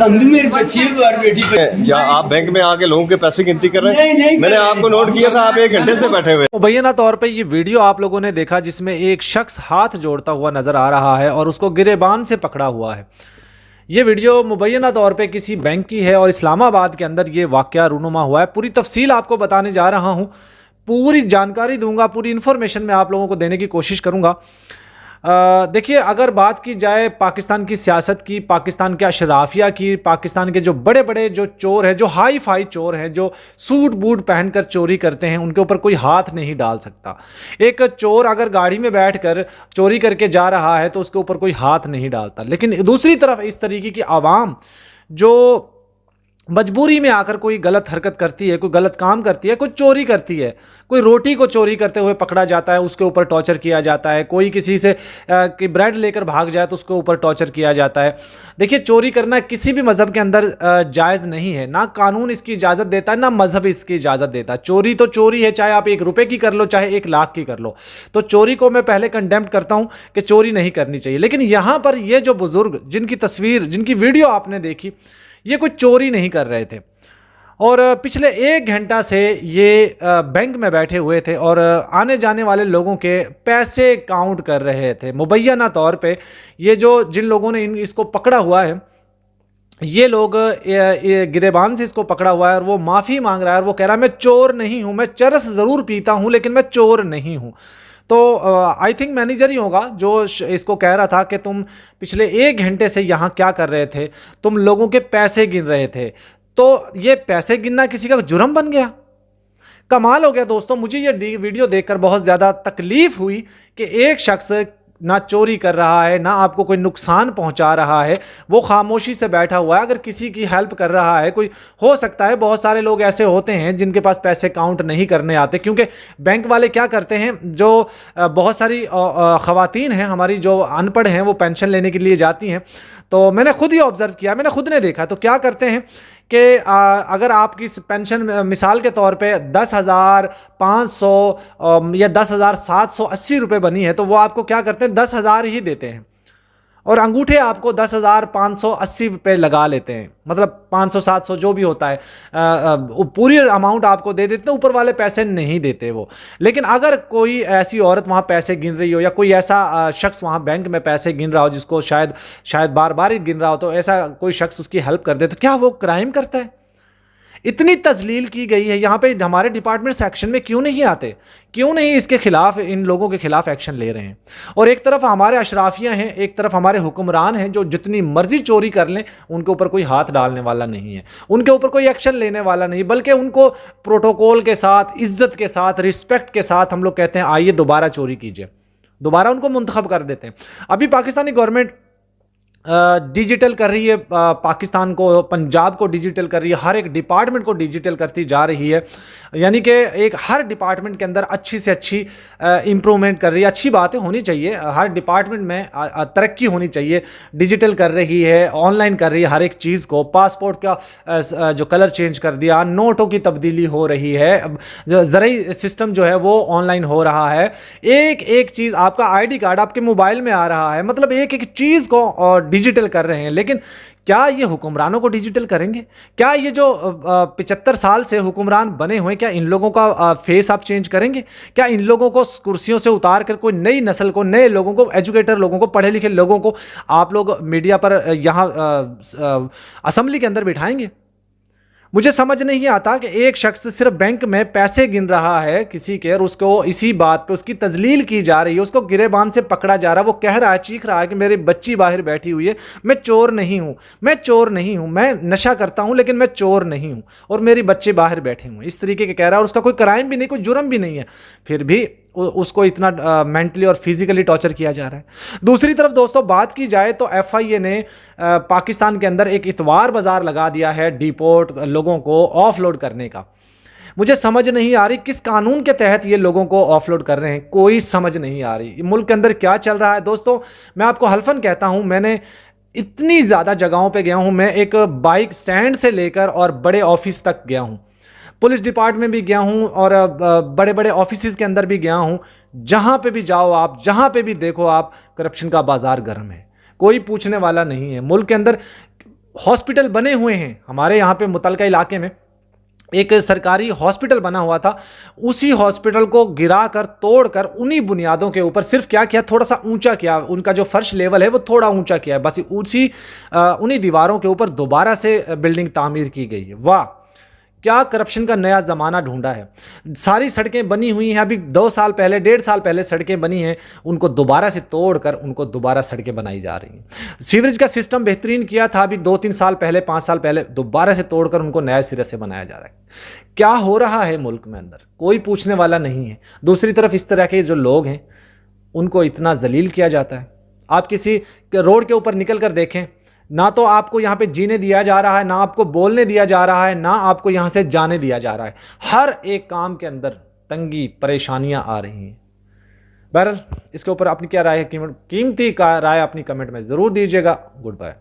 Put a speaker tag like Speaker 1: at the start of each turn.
Speaker 1: मेरी बच्ची बाहर बैठी
Speaker 2: या आप बैंक में आके लोगों के पैसे गिनती कर रहे हैं?
Speaker 1: नहीं,
Speaker 2: मैंने आपको नोट किया था, आप 1 घंटे से बैठे हुए।
Speaker 3: मुबैना तौर पे ये वीडियो आप लोगों ने देखा जिसमें एक शख्स हाथ जोड़ता हुआ नज़र आ रहा है और उसको गिरेबान से पकड़ा हुआ है। ये वीडियो मुबैना तौर पे किसी बैंक की है और इस्लामाबाद के अंदर ये वाक़या रूनुमा हुआ है। पूरी तफसील आपको बताने जा रहा हूँ, पूरी जानकारी दूंगा, पूरी इन्फॉर्मेशन मैं आप लोगों को देने की कोशिश करूँगा। देखिए, अगर बात की जाए पाकिस्तान की सियासत की, पाकिस्तान के अशराफिया की, पाकिस्तान के जो बड़े बड़े जो चोर हैं, जो हाई फाई चोर हैं, जो सूट बूट पहनकर चोरी करते हैं, उनके ऊपर कोई हाथ नहीं डाल सकता। एक चोर अगर गाड़ी में बैठकर चोरी करके जा रहा है तो उसके ऊपर कोई हाथ नहीं डालता। लेकिन दूसरी तरफ इस तरीके की आवाम जो मजबूरी में आकर कोई गलत हरकत करती है, कोई गलत काम करती है, कोई चोरी करती है, कोई रोटी को चोरी करते हुए पकड़ा जाता है, उसके ऊपर टॉर्चर किया जाता है। कोई किसी से कि ब्रेड लेकर भाग जाए तो उसके ऊपर टॉर्चर किया जाता है। देखिए, चोरी करना किसी भी मज़हब के अंदर जायज़ नहीं है, ना कानून इसकी इजाज़त देता है, ना मज़हब इसकी इजाज़त देता है। चोरी तो चोरी है, चाहे आप 1 रुपये की कर लो, चाहे 1 लाख की कर लो। तो चोरी को मैं पहले कंडेम करता हूँ कि चोरी नहीं करनी चाहिए। लेकिन यहाँ पर ये जो बुज़ुर्ग जिनकी तस्वीर, जिनकी वीडियो आपने देखी, ये कोई चोरी नहीं कर रहे थे और पिछले 1 घंटा से ये बैंक में बैठे हुए थे और आने जाने वाले लोगों के पैसे काउंट कर रहे थे। मुबैना तौर पे ये जो जिन लोगों ने इसको पकड़ा हुआ है, ये लोग गिरेबान से इसको पकड़ा हुआ है और वो माफ़ी मांग रहा है और वो कह रहा है मैं चोर नहीं हूँ, मैं चरस ज़रूर पीता हूँ लेकिन मैं चोर नहीं हूँ। तो आई थिंक मैनेजर ही होगा जो इसको कह रहा था कि तुम पिछले 1 घंटे से यहाँ क्या कर रहे थे, तुम लोगों के पैसे गिन रहे थे। तो ये पैसे गिनना किसी का जुर्म बन गया। कमाल हो गया दोस्तों। मुझे ये वीडियो देखकर बहुत ज़्यादा तकलीफ़ हुई कि एक शख्स ना चोरी कर रहा है, ना आपको कोई नुकसान पहुंचा रहा है, वो खामोशी से बैठा हुआ है। अगर किसी की हेल्प कर रहा है कोई, हो सकता है बहुत सारे लोग ऐसे होते हैं जिनके पास पैसे काउंट नहीं करने आते, क्योंकि बैंक वाले क्या करते हैं, जो बहुत सारी ख़वातीन हैं हमारी जो अनपढ़ हैं, वो पेंशन लेने के लिए जाती हैं। तो मैंने खुद ही ऑब्ज़र्व किया, मैंने खुद ने देखा। तो क्या करते हैं कि अगर आपकी पेंशन मिसाल के तौर पे 10,500 या 10,780 रुपये बनी है, तो वो आपको क्या करते हैं, 10,000 ही देते हैं और अंगूठे आपको 10,580 रुपये लगा लेते हैं। मतलब 500-700 जो भी होता है, पूरी अमाउंट आपको दे देते हैं, ऊपर वाले पैसे नहीं देते वो। लेकिन अगर कोई ऐसी औरत वहाँ पैसे गिन रही हो या कोई ऐसा शख्स वहाँ बैंक में पैसे गिन रहा हो जिसको शायद बार बार ही गिन रहा हो, तो ऐसा कोई शख्स उसकी हेल्प कर दे, तो क्या वो क्राइम करता है? इतनी तजलील की गई है यहाँ पे, हमारे डिपार्टमेंट सेक्शन में क्यों नहीं आते, क्यों नहीं इसके खिलाफ, इन लोगों के खिलाफ एक्शन ले रहे हैं? और एक तरफ हमारे अशराफिया हैं, एक तरफ हमारे हुक्मरान हैं जो जितनी मर्जी चोरी कर लें, उनके ऊपर कोई हाथ डालने वाला नहीं है, उनके ऊपर कोई एक्शन लेने वाला नहीं, बल्कि उनको प्रोटोकॉल के साथ, इज्जत के साथ, रिस्पेक्ट के साथ हम लोग कहते हैं आइए दोबारा चोरी कीजिए, दोबारा उनको मुंतखब कर देते हैं। अभी पाकिस्तानी गवर्नमेंट डिजिटल कर रही है, पाकिस्तान को, पंजाब को डिजिटल कर रही है, हर एक डिपार्टमेंट को डिजिटल करती जा रही है। यानी कि एक हर डिपार्टमेंट के अंदर अच्छी से अच्छी इम्प्रूवमेंट कर रही है। अच्छी बातें होनी चाहिए, हर डिपार्टमेंट में तरक्की होनी चाहिए। डिजिटल कर रही है, ऑनलाइन कर रही है हर एक चीज़ को। पासपोर्ट का जो कलर चेंज कर दिया, नोटों की तब्दीली हो रही है, जो ज़राई सिस्टम जो है वो ऑनलाइन हो रहा है। एक एक चीज़, आपका ID कार्ड आपके मोबाइल में आ रहा है, मतलब एक एक चीज़ को डिजिटल कर रहे हैं। लेकिन क्या ये हुक्मरानों को डिजिटल करेंगे? क्या ये जो 75 साल से हुक्मरान बने हुए, क्या इन लोगों का फेस आप चेंज करेंगे? क्या इन लोगों को कुर्सियों से उतार कर कोई नई नस्ल को, नए लोगों को, एजुकेटर लोगों को, पढ़े लिखे लोगों को आप लोग मीडिया पर यहाँ असेंबली के अंदर बिठाएंगे? मुझे समझ नहीं आता कि एक शख्स सिर्फ बैंक में पैसे गिन रहा है किसी के, और उसको इसी बात पे उसकी तजलील की जा रही है, उसको गिरेबान से पकड़ा जा रहा है। वो कह रहा है, चीख रहा है कि मेरी बच्ची बाहर बैठी हुई है, मैं चोर नहीं हूँ, मैं चोर नहीं हूँ, मैं नशा करता हूँ लेकिन मैं चोर नहीं हूँ, और मेरी बच्चे बाहर बैठे हुए, इस तरीके के कह रहा है। और उसका कोई क्राइम भी नहीं, कोई जुर्म भी नहीं है, फिर भी उसको इतना मेंटली और फिजिकली टॉर्चर किया जा रहा है। दूसरी तरफ दोस्तों बात की जाए तो FIA ने पाकिस्तान के अंदर एक इतवार बाज़ार लगा दिया है डिपोर्ट लोगों को ऑफलोड करने का। मुझे समझ नहीं आ रही किस कानून के तहत ये लोगों को ऑफलोड कर रहे हैं, कोई समझ नहीं आ रही। मुल्क के अंदर क्या चल रहा है दोस्तों, मैं आपको हल्फन कहता हूँ, मैंने इतनी ज़्यादा जगहों पे गया हूँ। मैं एक बाइक स्टैंड से लेकर और बड़े ऑफिस तक गया हूँ, पुलिस डिपार्टमेंट में भी गया हूँ और बड़े बड़े ऑफिस के अंदर भी गया हूँ। जहाँ पे भी जाओ आप, जहाँ पे भी देखो आप, करप्शन का बाज़ार गर्म है, कोई पूछने वाला नहीं है। मुल्क के अंदर हॉस्पिटल बने हुए हैं हमारे यहाँ पे मुतलका इलाके में, एक सरकारी हॉस्पिटल बना हुआ था, उसी हॉस्पिटल को गिरा कर तोड़ कर उन्हीं बुनियादों के ऊपर सिर्फ क्या किया, थोड़ा सा ऊंचा किया, उनका जो फर्श लेवल है वो थोड़ा ऊंचा किया है, बस उन्हीं दीवारों के ऊपर दोबारा से बिल्डिंग तामीर की गई है। वाह, क्या करप्शन का नया ज़माना ढूंढा है। सारी सड़कें बनी हुई हैं, अभी 2 साल पहले 1.5 साल पहले सड़कें बनी हैं, उनको दोबारा से तोड़कर उनको दोबारा सड़कें बनाई जा रही हैं। सीवरेज का सिस्टम बेहतरीन किया था अभी 2-3 साल पहले, 5 साल पहले, दोबारा से तोड़कर उनको नया सिरे से बनाया जा रहा है। क्या हो रहा है मुल्क में अंदर, कोई पूछने वाला नहीं है। दूसरी तरफ इस तरह के जो लोग हैं उनको इतना जलील किया जाता है। आप किसी रोड के ऊपर निकल कर देखें, ना तो आपको यहाँ पे जीने दिया जा रहा है, ना आपको बोलने दिया जा रहा है, ना आपको यहाँ से जाने दिया जा रहा है। हर एक काम के अंदर तंगी, परेशानियाँ आ रही हैं। बहरहाल इसके ऊपर अपनी क्या राय है, कीमती राय अपनी कमेंट में ज़रूर दीजिएगा। Good bye.